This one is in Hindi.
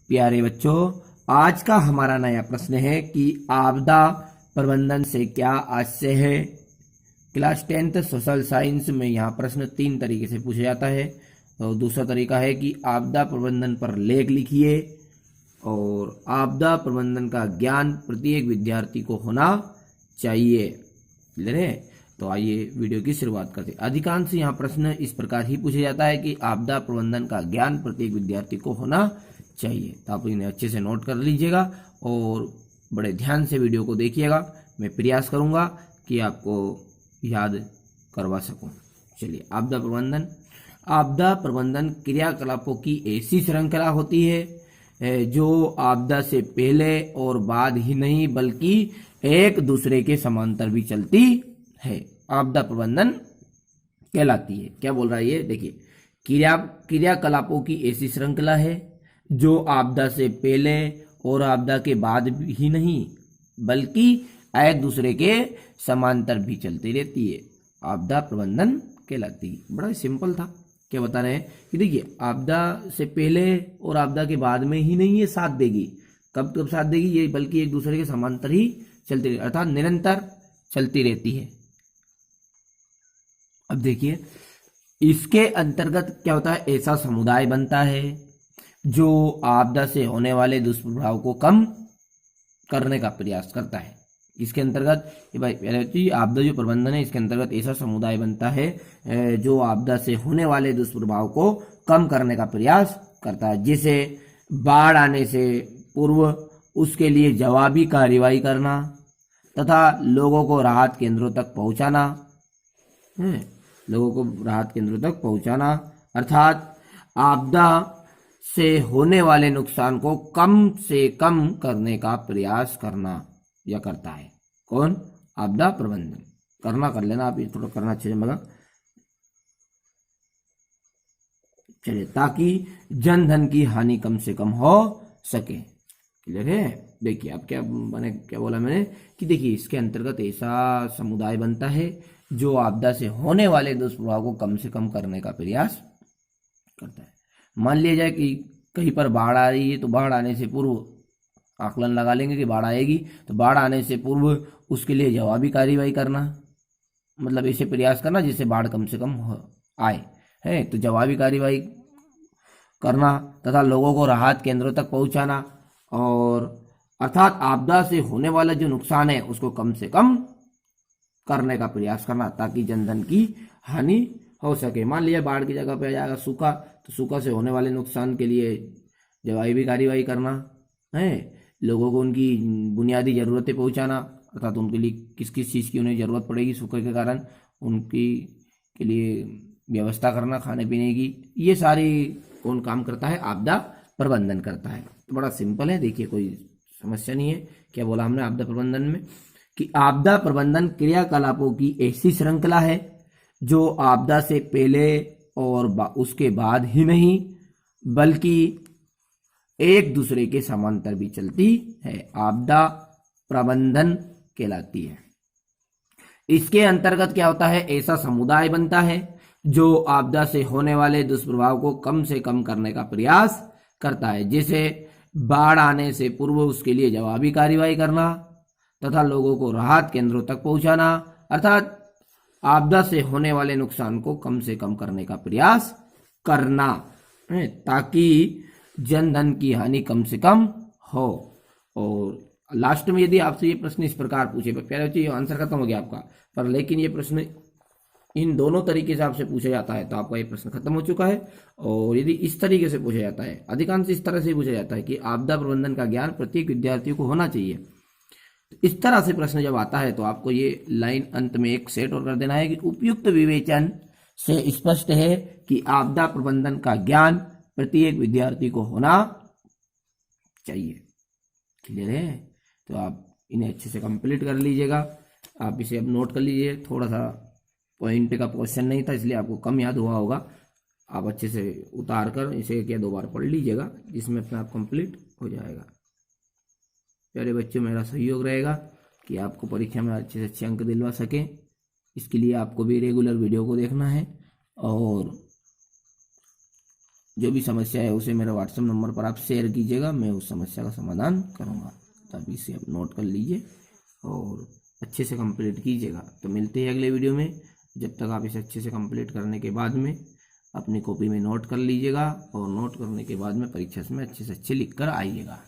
प्यारे बच्चों, आज का हमारा नया प्रश्न है कि आपदा प्रबंधन से क्या आशय है। क्लास 10th सोशल साइंस में यहाँ प्रश्न 3 तरीके से पूछा जाता है। और दूसरा तरीका है कि आपदा प्रबंधन पर लेख लिखिए और आपदा प्रबंधन का ज्ञान प्रत्येक विद्यार्थी को होना चाहिए। क्लियर है? तो आइए वीडियो की शुरुआत करते हैं। अधिकांश यहाँ प्रश्न इस प्रकार ही पूछा जाता है कि आपदा प्रबंधन का ज्ञान प्रत्येक विद्यार्थी को होना चाहिए। तो आप इन्हें अच्छे से नोट कर लीजिएगा और बड़े ध्यान से वीडियो को देखिएगा। मैं प्रयास करूंगा कि आपको याद करवा सकूं। चलिए, आपदा प्रबंधन क्रियाकलापों की ऐसी श्रृंखला होती है जो आपदा से पहले और बाद ही नहीं बल्कि एक दूसरे के समांतर भी चलती है। आपदा प्रबंधन कहलाती है। क्या बोल रहा है ये? देखिए, क्रियाकलापों की ऐसी श्रृंखला है जो आपदा से पहले और आपदा के बाद ही नहीं बल्कि एक दूसरे के समांतर भी चलती रहती है। आपदा प्रबंधन कहलाती है। बड़ा सिंपल था। क्या बता रहे हैं कि देखिए, आपदा से पहले और आपदा के बाद में ही नहीं ये साथ देगी। कब कब साथ देगी ये? बल्कि एक दूसरे के समांतर ही चलती रहती, अर्थात निरंतर चलती रहती है। अब देखिए, इसके अंतर्गत क्या होता है? ऐसा समुदाय बनता है जो आपदा से होने वाले दुष्प्रभाव को कम करने का प्रयास करता है। इसके अंतर्गत ये भाई आपदा जो प्रबंधन है, इसके अंतर्गत ऐसा समुदाय बनता है जो आपदा से होने वाले दुष्प्रभाव को कम करने का प्रयास करता है। जैसे बाढ़ आने से पूर्व उसके लिए जवाबी कार्रवाई करना तथा लोगों को राहत केंद्रों तक पहुंचाना, अर्थात आपदा से होने वाले नुकसान को कम से कम करने का प्रयास करना या करता है। कौन? आपदा प्रबंधन। कर लेना आप, ये थोड़ा करना अच्छे से मगर। चलिए, ताकि जन धन की हानि कम से कम हो सके। क्लियर है? देखिए, अब क्या बोला मैंने कि देखिए, इसके अंतर्गत ऐसा समुदाय बनता है जो आपदा से होने वाले दुष्प्रभाव को कम से कम करने का प्रयास करता है। मान लिया जाए कि कहीं पर बाढ़ आ रही है, तो बाढ़ आने से पूर्व आकलन लगा लेंगे कि बाढ़ आएगी, तो बाढ़ आने से पूर्व उसके लिए जवाबी कार्रवाई करना, मतलब ऐसे प्रयास करना जिससे बाढ़ कम से कम आए है। तो जवाबी कार्रवाई करना तथा लोगों को राहत केंद्रों तक पहुंचाना, और अर्थात आपदा से होने वाला जो नुकसान है उसको कम से कम करने का प्रयास करना ताकि जनधन की हानि हो सके। मान लिया बाढ़ की जगह पे आ जाएगा सूखा, तो सूखा से होने वाले नुकसान के लिए जवाबी कार्रवाई करना है। लोगों को उनकी बुनियादी ज़रूरतें पहुंचाना, अर्थात उनके लिए किस किस चीज़ की उन्हें ज़रूरत पड़ेगी सूखे के कारण, उनकी के लिए व्यवस्था करना खाने पीने की। ये सारी कौन काम करता है? आपदा प्रबंधन करता है। तो बड़ा सिंपल है। देखिए, कोई समस्या नहीं है। क्या बोला हमने आपदा प्रबंधन में? कि आपदा प्रबंधन क्रियाकलापों की ऐसी श्रृंखला है जो आपदा से पहले और उसके बाद ही नहीं बल्कि एक दूसरे के समांतर भी चलती है। आपदा प्रबंधन कहलाती है। इसके अंतर्गत क्या होता है? ऐसा समुदाय बनता है जो आपदा से होने वाले दुष्प्रभाव को कम से कम करने का प्रयास करता है। जैसे बाढ़ आने से पूर्व उसके लिए जवाबी कार्रवाई करना तथा लोगों को राहत केंद्रों तक पहुंचाना, अर्थात आपदा से होने वाले नुकसान को कम से कम करने का प्रयास करना है ताकि जन धन की हानि कम से कम हो। और लास्ट में यदि आपसे ये प्रश्न इस प्रकार पूछे, पहले तो ये आंसर खत्म हो गया आपका, पर लेकिन ये प्रश्न इन दोनों तरीके से आपसे पूछा जाता है तो आपका ये प्रश्न खत्म हो चुका है। और यदि इस तरीके से पूछा जाता है, अधिकांश इस तरह से पूछा जाता है कि आपदा प्रबंधन का ज्ञान प्रत्येक विद्यार्थी को होना चाहिए। इस तरह से प्रश्न जब आता है तो आपको ये लाइन अंत में एक सेट और कर देना है कि उपयुक्त विवेचन से स्पष्ट है कि आपदा प्रबंधन का ज्ञान प्रत्येक विद्यार्थी को होना चाहिए। क्लियर है? तो आप इन्हें अच्छे से कंप्लीट कर लीजिएगा। आप इसे अब नोट कर लीजिए। थोड़ा सा पॉइंट का क्वेश्चन नहीं था इसलिए आपको कम याद हुआ होगा। आप अच्छे से उतार कर इसे क्या 2 बार पढ़ लीजिएगा, जिसमें अपना आप कंप्लीट हो जाएगा। प्यारे बच्चों, मेरा सहयोग रहेगा कि आपको परीक्षा में अच्छे से अच्छे अंक दिलवा सके। इसके लिए आपको भी रेगुलर वीडियो को देखना है और जो भी समस्या है उसे मेरे व्हाट्सएप नंबर पर आप शेयर कीजिएगा, मैं उस समस्या का समाधान करूँगा। तो अभी इसे आप नोट कर लीजिए और अच्छे से कंप्लीट कीजिएगा। तो मिलते हैं अगले वीडियो में। जब तक आप इसे अच्छे से कंप्लीट करने के बाद में अपनी कॉपी में नोट कर लीजिएगा और नोट करने के बाद में परीक्षा में अच्छे से अच्छे लिख कर आइएगा।